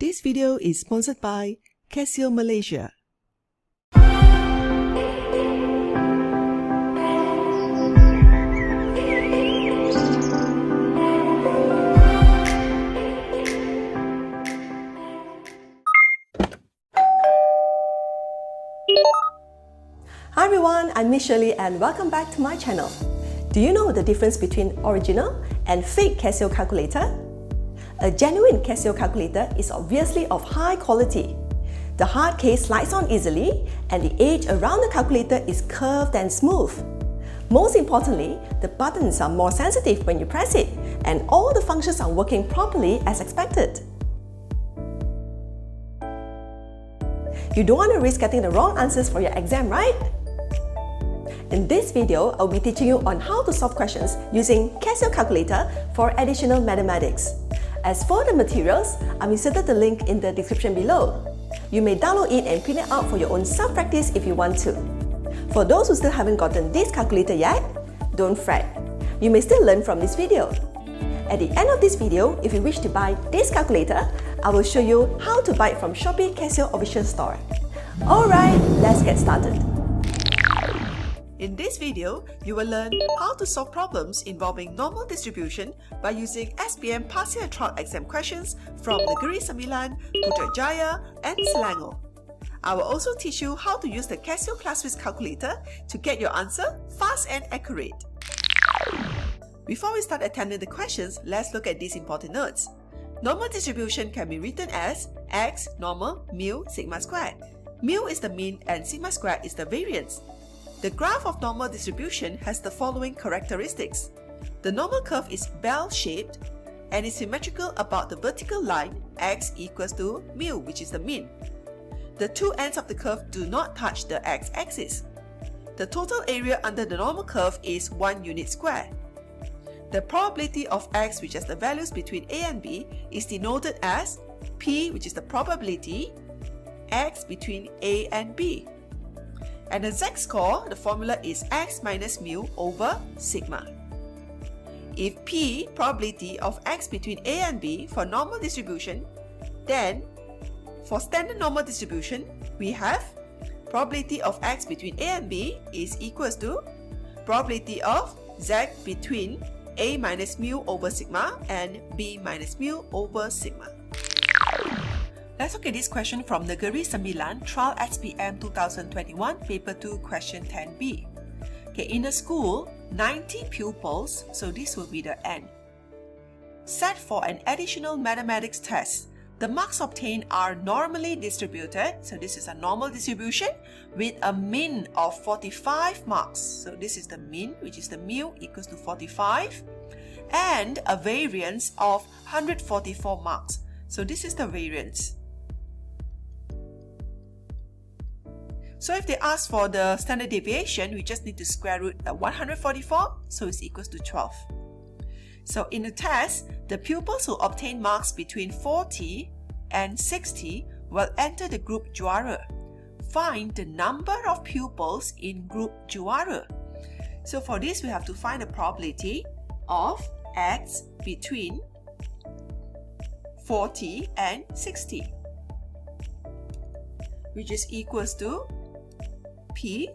This video is sponsored by Casio Malaysia. Hi everyone, I'm Miss Shirley and welcome back to my channel. Do you know the difference between original and fake Casio calculator? A genuine Casio calculator is obviously of high quality. The hard case slides on easily and the edge around the calculator is curved and smooth. Most importantly, the buttons are more sensitive when you press it and all the functions are working properly as expected. You don't want to risk getting the wrong answers for your exam, right? In this video, I'll be teaching you on how to solve questions using Casio calculator for additional mathematics. As for the materials, I've inserted the link in the description below. You may download it and print it out for your own self-practice if you want to. For those who still haven't gotten this calculator yet, don't fret. You may still learn from this video. At the end of this video, if you wish to buy this calculator, I will show you how to buy it from Shopee Casio official store. Alright, let's get started. In this video, you will learn how to solve problems involving normal distribution by using SPM Trial Exam Questions from Negeri Sembilan, Putrajaya and Selangor. I will also teach you how to use the Casio Classwiz calculator to get your answer fast and accurate. Before we start attending the questions, let's look at these important notes. Normal distribution can be written as x normal mu sigma squared. Mu is the mean and sigma squared is the variance. The graph of normal distribution has the following characteristics. The normal curve is bell-shaped and is symmetrical about the vertical line x equals to mu, which is the mean. The two ends of the curve do not touch the x-axis. The total area under the normal curve is 1 unit square. The probability of x, which has the values between a and b, is denoted as p, which is the probability x between a and b. And the z-score, the formula is x minus mu over sigma. If p, probability of x between a and b for normal distribution, then for standard normal distribution, we have probability of x between a and b is equals to probability of z between a minus mu over sigma and b minus mu over sigma. Let's look at this question from Negeri Sembilan Trial SPM 2021, Paper 2, Question 10b. Okay, in a school, 90 pupils, so this will be the N. Set for an additional mathematics test. The marks obtained are normally distributed, so this is a normal distribution, with a mean of 45 marks. So this is the mean, which is the mu equals to 45, and a variance of 144 marks. So this is the variance. So if they ask for the standard deviation, we just need to square root 144, so it's equals to 12. So in the test, the pupils who obtain marks between 40 and 60 will enter the group Juara. Find the number of pupils in group Juara. So for this, we have to find the probability of x between 40 and 60, which is equals to P,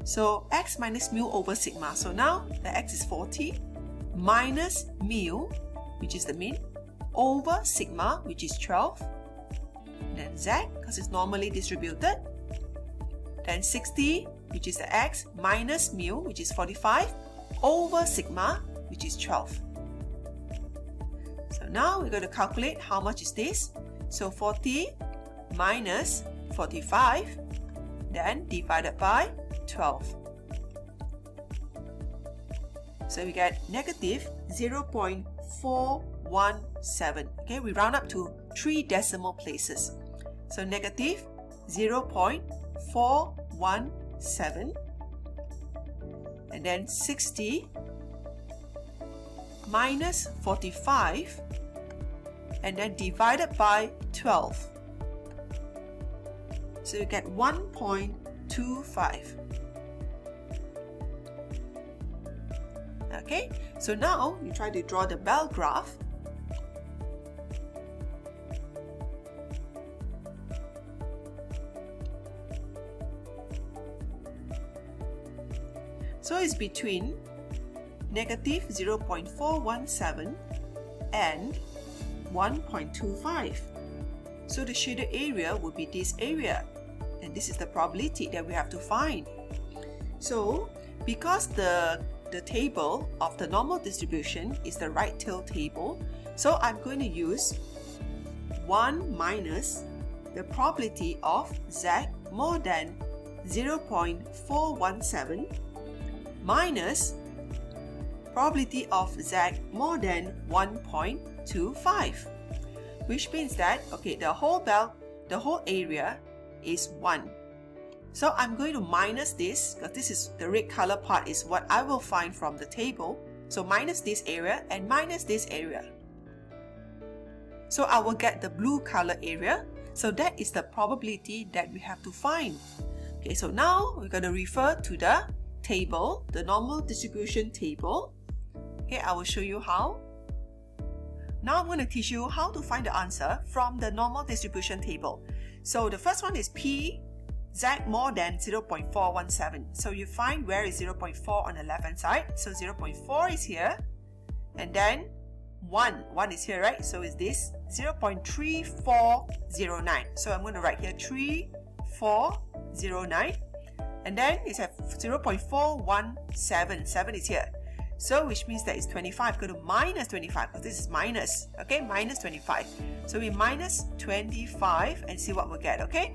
so x minus mu over sigma. So now the x is 40 minus mu, which is the mean, over sigma, which is 12, then z, because it's normally distributed, then 60, which is the x, minus mu, which is 45, over sigma, which is 12. So now we're going to calculate how much is this. So 40 minus 45, then divided by 12. So we get negative 0.417. Okay, we round up to 3 decimal places. So negative 0.417, and then 60 minus 45, and then divided by 12. So you get 1.25. Okay, so now you try to draw the bell graph. So it's between negative 0.417 and 1.25. So the shaded area would be this area, and this is the probability that we have to find. So because the table of the normal distribution is the right tail table, so I'm going to use 1 minus the probability of Z more than 0.417 minus probability of Z more than 1.25, which means that, okay, the whole area is 1. So I'm going to minus this, because this is the red color part is what I will find from the table. So minus this area and minus this area. So I will get the blue color area. So that is the probability that we have to find. Okay, so now we're going to refer to the table, the normal distribution table. Okay, I will show you how. Now I'm going to teach you how to find the answer from the normal distribution table. So the first one is P Z more than 0.417. So you find where is 0.4 on the left hand side. So 0.4 is here, and then 1 is here, right? So is this 0.3409. So I'm going to write here 3409, and then it's at 0.417. 7 is here. So which means that it's 25. Go to minus 25 because this is minus. Okay, minus 25. So we minus 25 and see what we'll get. Okay,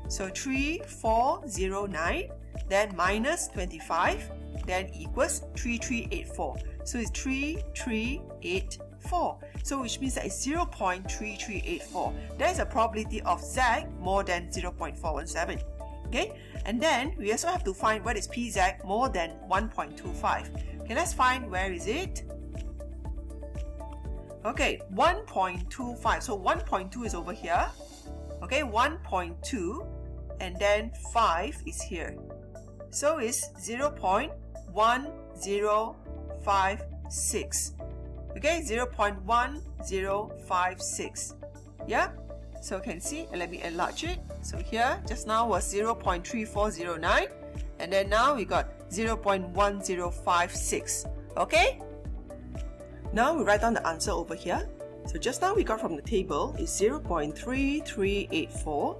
so 3409, then minus 25, then equals 3384. So it's 3384. So which means that it's 0.3384. That is a probability of Z more than 0.417. Okay, and then we also have to find what is PZ more than 1.25. Okay, let's find where is it. Okay, 1.25. So 1.2 is over here. Okay, 1.2, and then 5 is here. So it's 0.1056. Okay, 0.1056. Yeah, so you can see, and let me enlarge it. So here, just now was 0.3409, and then now we got 0.1056. Okay, now we write down the answer over here. So just now we got from the table is 0.3384,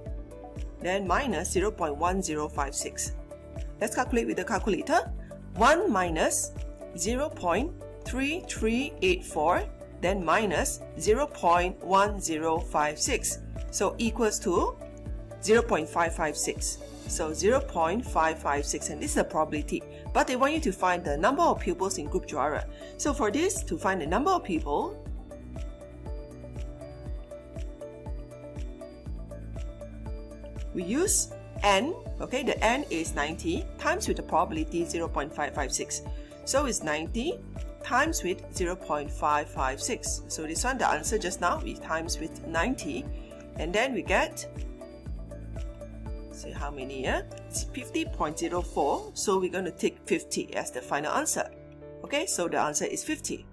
then minus 0.1056. Let's calculate with the calculator. 1 minus 0.3384, then minus 0.1056. So equals to 0.556. So 0.556, and this is the probability. But they want you to find the number of pupils in group juara. So for this, to find the number of people, we use n. Okay, the n is 90 times with the probability 0.556. So it's 90 times with 0.556. So this one, the answer just now, we times with 90, and then we get, see how many, yeah? It's 50.04. So we're going to take 50 as the final answer. Okay, so the answer is 50.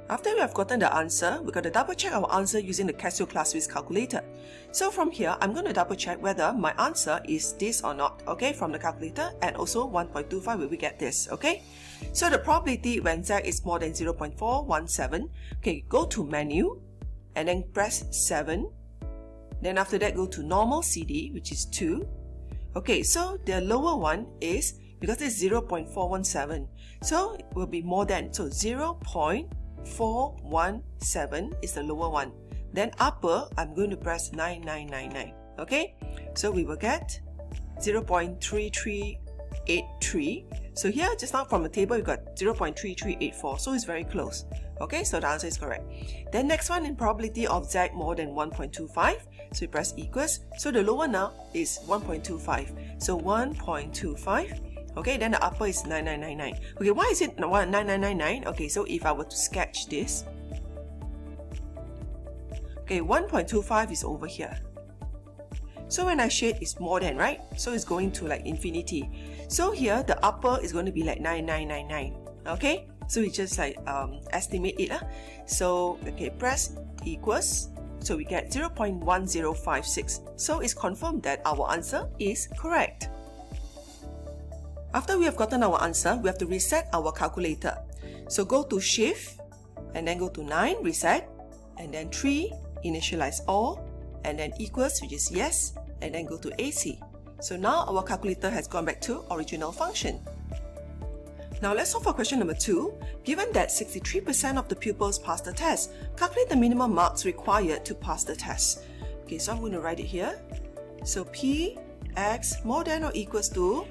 After we have gotten the answer, we're going to double check our answer using the Casio Classwiz calculator. So from here, I'm going to double check whether my answer is this or not, okay, from the calculator, and also 1.25 will we get this, okay? So the probability when Z is more than 0.417, okay, go to menu, and then press 7. Then after that, go to normal CD, which is 2. Okay, so the lower one is, because it's 0.417, so it will be more than, so 0.417 is the lower one. Then upper, I'm going to press 9999. Okay, so we will get 0.3383. So here, just now from the table, you got 0.3384. So it's very close. Okay, so the answer is correct. Then next one, in probability of Z more than 1.25. So we press equals. So the lower now is 1.25. So 1.25. Okay, then the upper is 9999. Okay, why is it 9999? Okay, so if I were to sketch this, okay, 1.25 is over here. So when I shade, it's more than, right? So it's going to like infinity. So here, the upper is going to be like 9999. Okay, so we just like estimate it. So, okay, press equals. So we get 0.1056. So it's confirmed that our answer is correct. After we have gotten our answer, we have to reset our calculator. So go to Shift, and then go to 9, reset, and then 3, initialize all, and then equals, which is yes, and then go to AC. So now our calculator has gone back to original function. Now let's solve for question number 2. Given that 63% of the pupils passed the test, calculate the minimum marks required to pass the test. Okay, so I'm going to write it here. So P, X more than or equals to,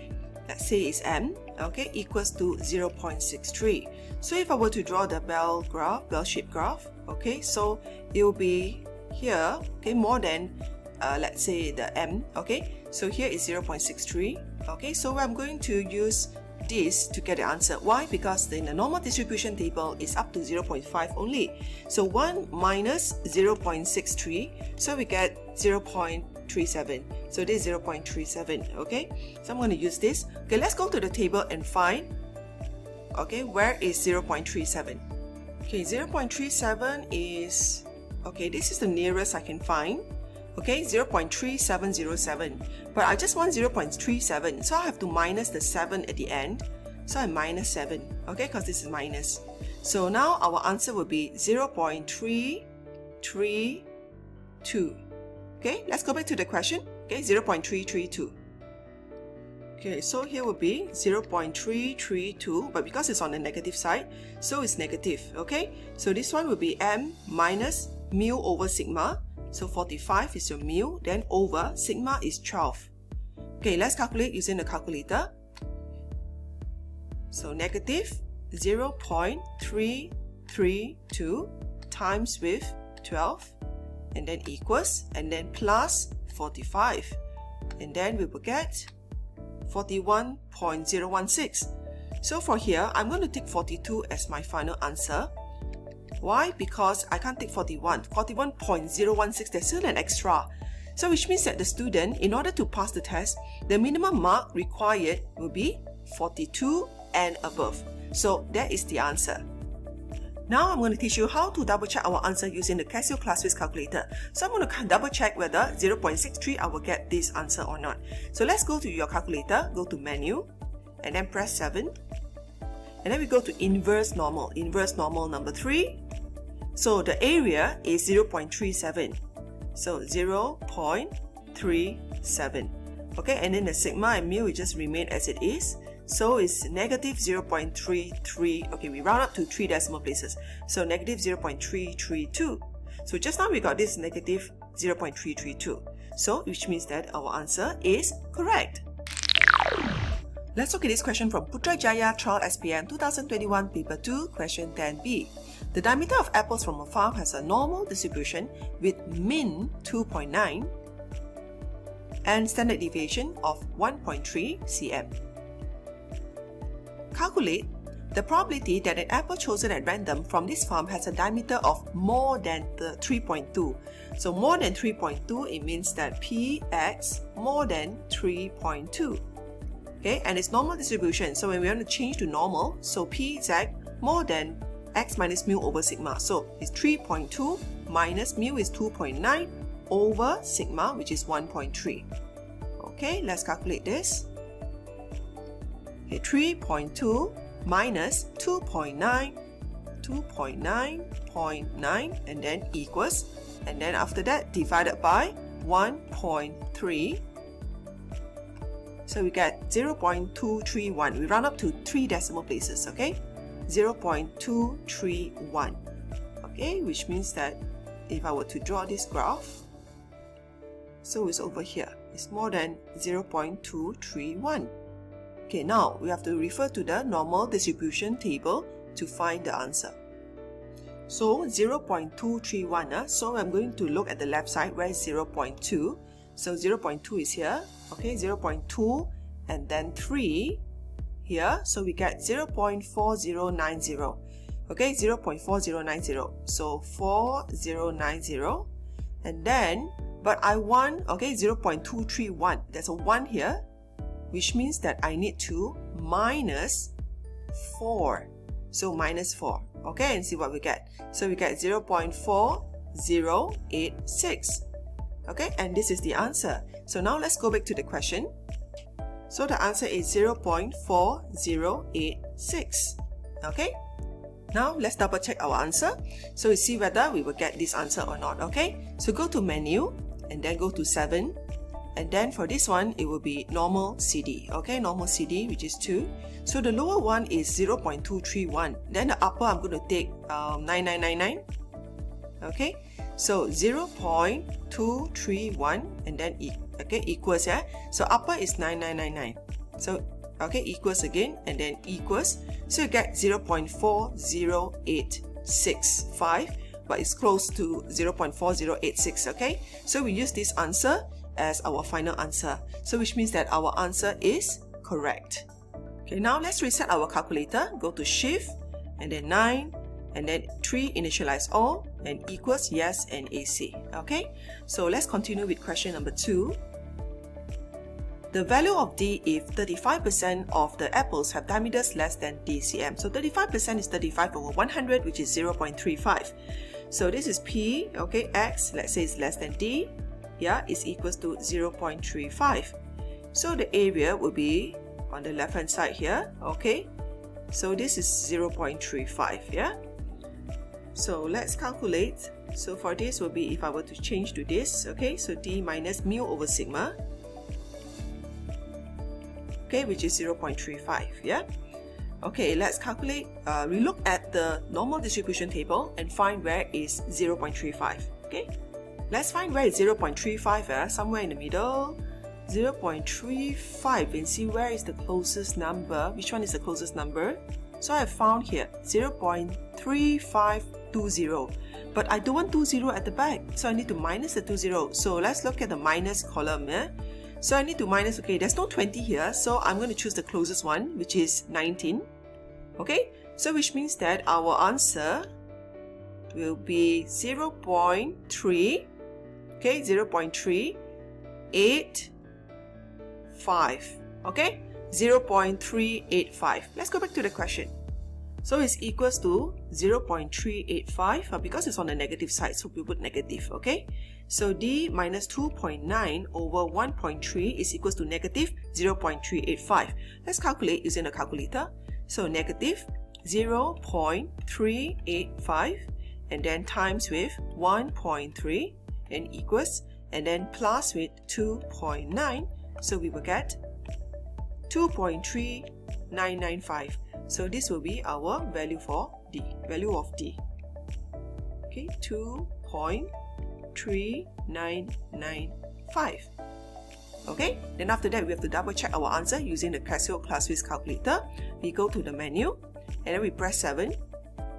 let's say is M, okay, equals to 0.63. So if I were to draw the bell-shaped graph, okay, so it will be here, okay, more than, let's say the M, okay, so here is 0.63, okay, so I'm going to use this to get the answer. Why? Because in the normal distribution table is up to 0.5 only. So 1 minus 0.63, so we get 0.37. So this is 0.37, okay? So I'm going to use this. Okay, let's go to the table and find, okay, where is 0.37? Okay, 0.37 is, okay, this is the nearest I can find. Okay, 0.3707. But I just want 0.37, so I have to minus the 7 at the end. So I minus 7, okay, because this is minus. So now our answer will be 0.332. Okay, let's go back to the question. Okay, 0.332. Okay, so here will be 0.332, but because it's on the negative side, so it's negative, okay? So this one will be M minus mu over sigma. So 45 is your mu, then over sigma is 12. Okay, let's calculate using the calculator. So negative 0.332 times with 12, and then equals, and then plus 45, and then we will get 41.016. So for here, I'm going to take 42 as my final answer. Why? Because I can't take 41. 41.016, there's still an extra. So which means that the student, in order to pass the test, the minimum mark required will be 42 and above. So that is the answer. Now I'm going to teach you how to double check our answer using the Casio Classwiz calculator. So I'm going to double check whether 0.63 I will get this answer or not. So let's go to your calculator, go to menu, and then press 7. And then we go to inverse normal number 3. So the area is 0.37. So 0.37. Okay, and then the sigma and mu will just remain as it is. So it's negative 0.33. Okay, we round up to 3 decimal places. So negative 0.332. So just now we got this negative 0.332. So which means that our answer is correct. Let's look at this question from Putrajaya Trial SPM 2021 Paper 2, Question 10b. The diameter of apples from a farm has a normal distribution with min 2.9 and standard deviation of 1.3 cm. Calculate the probability that an apple chosen at random from this farm has a diameter of more than 3.2. So more than 3.2, it means that Px more than 3.2. Okay, and it's normal distribution. So when we want to change to normal, so Pz more than x minus mu over sigma. So it's 3.2 minus mu is 2.9 over sigma, which is 1.3. Okay, let's calculate this. Okay, 3.2 minus 2.9, 2.9.9, and then equals, and then after that divided by 1.3. So we get 0.231. We round up to 3 decimal places, okay? 0.231. Okay, which means that if I were to draw this graph, so it's over here. It's more than 0.231. Okay, now we have to refer to the normal distribution table to find the answer. So 0.231, so I'm going to look at the left side where is 0.2. So 0.2 is here, okay, 0.2 and then 3 here, so we get 0.4090, okay, 0.4090, so 4090, and then, but I want, okay, 0.231, there's a 1 here, which means that I need to minus 4, so minus 4, okay, and see what we get. So we get 0.4086. Okay, and this is the answer. So now let's go back to the question. So the answer is 0.4086. Okay? Now let's double check our answer. So we see whether we will get this answer or not. Okay? So go to menu and then go to 7. And then for this one, it will be normal CD. Okay? Normal CD, which is 2. So the lower one is 0.231. Then the upper, I'm going to take 9999. Okay? So 0.231 and then equals, yeah? So upper is 9999. So, okay, equals again and then equals. So you get 0.4085, but it's close to 0.4086, okay? So we use this answer as our final answer. So which means that our answer is correct. Okay, now let's reset our calculator. Go to Shift and then 9 and then 3, initialize all and equals yes and AC. Okay, so let's continue with question number 2. The value of D if 35% of the apples have diameters less than dcm. So 35% is 35 over 100, which is 0.35. So this is P, okay, X, let's say it's less than D, yeah, is equals to 0.35. So the area will be on the left hand side here, okay. So this is 0.35, yeah. So let's calculate. So for this will be, if I were to change to this, okay, so D minus mu over sigma, okay, which is 0.35, yeah. Okay, let's calculate. We look at the normal distribution table and find where is 0.35, okay. Let's find where is 0.35, somewhere in the middle. 0.35 and see where is the closest number. Which one is the closest number? So I found here 0.3520, but I don't want 20 at the back, so I need to minus the 20. So let's look at the minus column. So I need to minus, okay, there's no 20 here, so I'm going to choose the closest one, which is 19. Okay, so which means that our answer will be 0.3, okay, 0.385, okay, 0.385. Let's go back to the question. So it's equals to 0.385, because it's on the negative side, so we put negative, okay? So D minus 2.9 over 1.3 is equals to negative 0.385. Let's calculate using a calculator. So negative 0.385 and then times with 1.3 and equals, and then plus with 2.9, so we will get 2.3995. So this will be our value for D, value of D. Okay, 2.3995. Okay, then after that we have to double check our answer using the Casio Classwiz calculator. We go to the menu and then we press 7.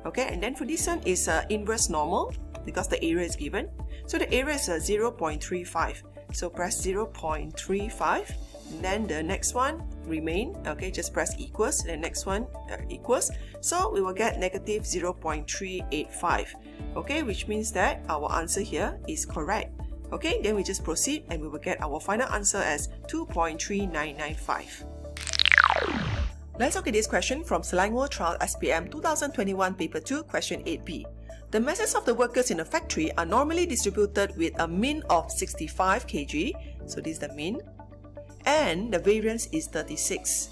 Okay, and then for this one is inverse normal because the area is given. So the area is 0.35. So press 0.35. And then the next one remain, okay, just press equals, the next one equals, so we will get negative 0.385, okay, which means that our answer here is correct. Okay, then we just proceed and we will get our final answer as 2.3995. Let's look at this question from Selangor Trial SPM 2021 Paper 2, Question 8b. The masses of the workers in a factory are normally distributed with a mean of 65 kg, so this is the mean, and the variance is 36.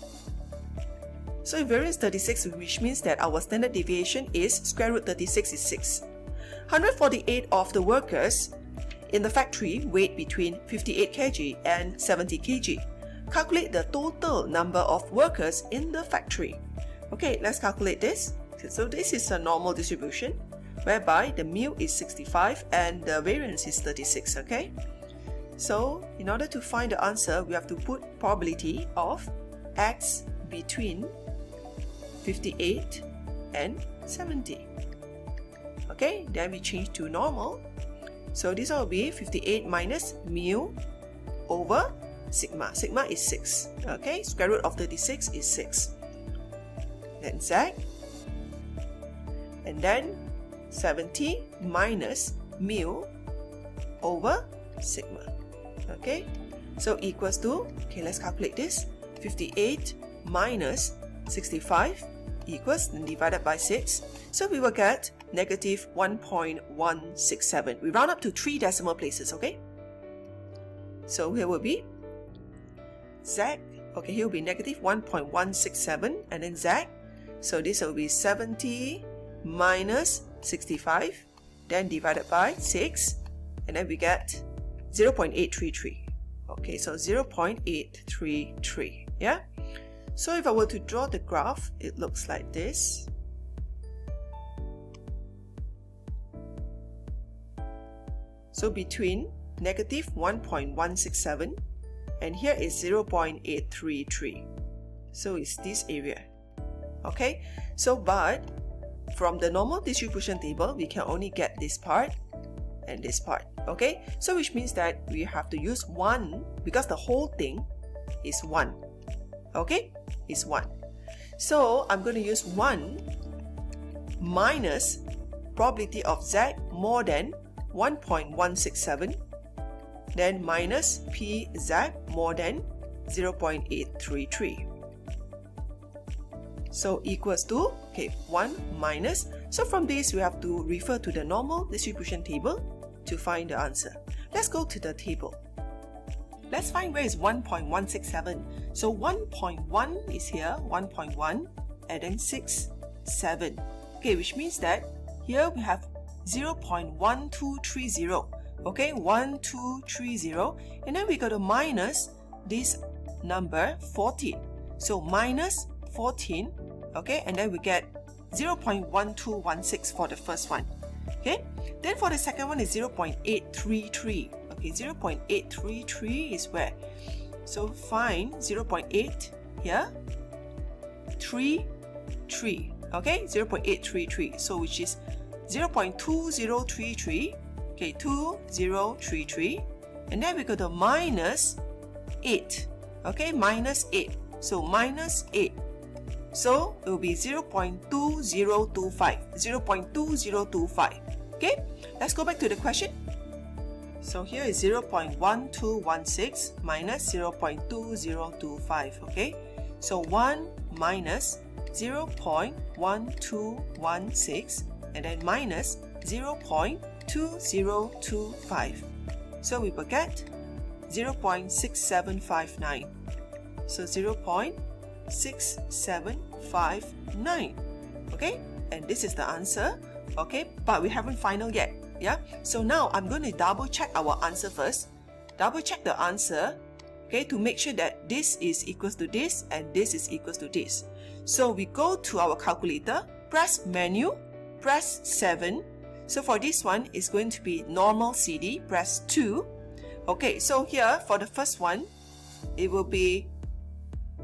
So if variance 36, which means that our standard deviation is square root 36 is 6. 148 of the workers in the factory weighed between 58 kg and 70 kg. Calculate the total number of workers in the factory. Okay, let's calculate this. So this is a normal distribution whereby the mu is 65 and the variance is 36, okay? So, in order to find the answer, we have to put probability of x between 58 and 70. Okay, then we change to normal. So this will be 58 minus mu over sigma. Sigma is 6. Okay, square root of 36 is 6. Then z. And then 70 minus mu over sigma. Okay, so equals to, okay, let's calculate this. 58 minus 65 equals, and divided by 6. So we will get negative 1.167. We round up to 3 decimal places, okay? So here will be Z Okay, here will be negative 1.167 and then Z. So this will be 70 minus 65, then divided by 6, and then we get 0.833. Okay, so 0.833, yeah? So if I were to draw the graph, it looks like this. So between negative 1.167 and here is 0.833. So it's this area. Okay, so but from the normal distribution table, we can only get this part and this part. Okay, so which means that we have to use 1 because the whole thing is 1. Okay, is 1. So I'm going to use 1 minus probability of Z more than 1.167, then minus PZ more than 0.833. So equals to, okay, 1 minus. So from this, we have to refer to the normal distribution table to find the answer. Let's go to the table. Let's find where is 1.167. So 1.1 is here, 1.1, and then 6, 7. Okay, which means that here we have 0.1230. Okay, 1230, and then we got to minus this number 14. So minus 14, okay, and then we get 0.1216 for the first one. Okay, then for the second one is 0.833. Okay, 0.833 is where? So find 0.8 here, 3, 3. Okay, 0.833. So which is 0.2033. Okay, 2033, and then we go to minus 8. Okay, minus 8. So minus 8. So it will be 0.2025. 0.2025. Okay, let's go back to the question. So here is 0.1216 minus 0.2025. Okay, so 1 minus 0.1216 and then minus 0.2025. So we will get 0.6759. So 0.6759. Okay, and this is the answer. Okay, but we haven't final yet. Yeah, so now I'm going to double check our answer first. Double check the answer, okay, to make sure that this is equals to this and this is equals to this. So we go to our calculator, press menu, press 7. So for this one, it's going to be normal CD, press 2. Okay, so here for the first one, it will be,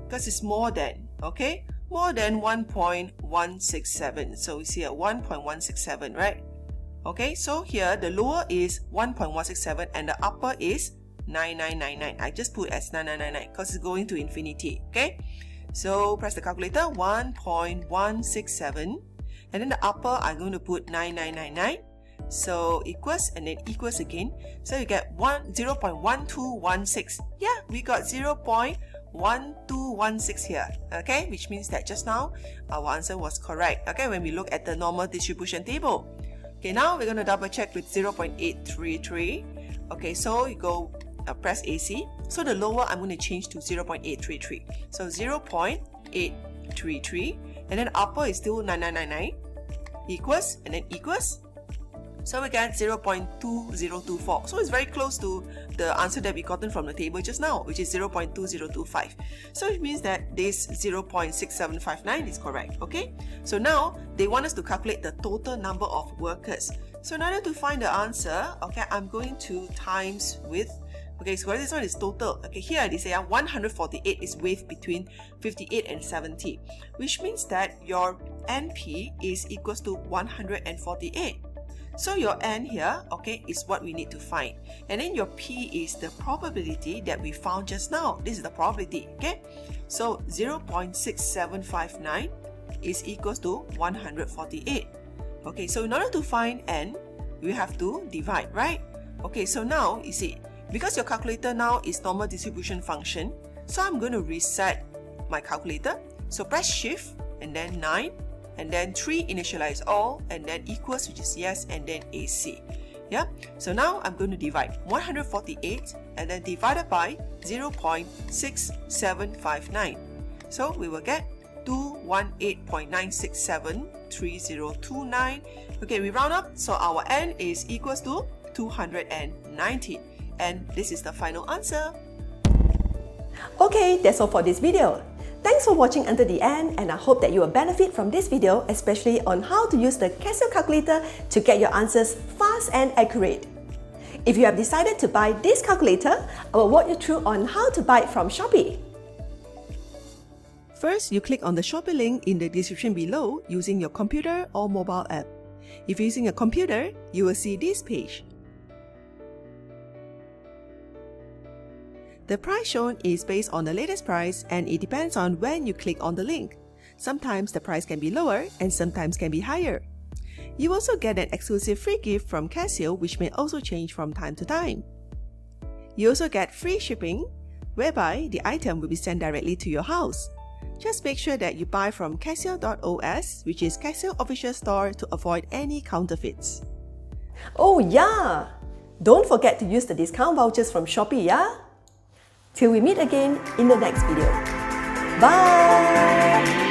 because it's more than, okay, more than 1.167. So we see at 1.167, right? Okay, so here the lower is 1.167 and the upper is 9999. I just put as 9999 because it's going to infinity. Okay, so press the calculator, 1.167, and then the upper I'm going to put 9999. So equals and then equals again. So you get 0.1216. Yeah, we got 0.1216 here. Okay, which means that just now our answer was correct. Okay, when we look at the normal distribution table. Okay, now we're going to double check with 0.833. Okay, so you go press AC. So the lower I'm going to change to 0.833. So 0.833, and then upper is still 9999. Equals and then equals. So we get 0.2024. So it's very close to the answer that we gotten from the table just now, which is 0.2025. So it means that this 0.6759 is correct. Okay, so now they want us to calculate the total number of workers. So in order to find the answer, okay, I'm going to times with, okay, so this one is total. Okay, here they say 148 is weight between 58 and 70, which means that your NP is equals to 148. So your N here, okay, is what we need to find. And then your P is the probability that we found just now. This is the probability, okay? So 0.6759 is equals to 148. Okay, so in order to find N, we have to divide, right? Okay, so now, you see, because your calculator now is normal distribution function, so I'm going to reset my calculator. So press Shift and then 9. And then 3 initialize all, and then equals, which is yes, and then AC. Yeah, so now I'm going to divide 148 and then divided by 0.6759. So we will get 218.9673029. Okay, we round up, so our n is equals to 290. And this is the final answer. Okay, that's all for this video. Thanks for watching until the end, and I hope that you will benefit from this video, especially on how to use the Casio calculator to get your answers fast and accurate. If you have decided to buy this calculator, I will walk you through on how to buy it from Shopee. First, you click on the Shopee link in the description below using your computer or mobile app. If you're using a computer, you will see this page. The price shown is based on the latest price, and it depends on when you click on the link. Sometimes the price can be lower and sometimes can be higher. You also get an exclusive free gift from Casio, which may also change from time to time. You also get free shipping, whereby the item will be sent directly to your house. Just make sure that you buy from Casio.os, which is Casio official store, to avoid any counterfeits. Oh yeah! Don't forget to use the discount vouchers from Shopee, yeah? Till we meet again in the next video. Bye!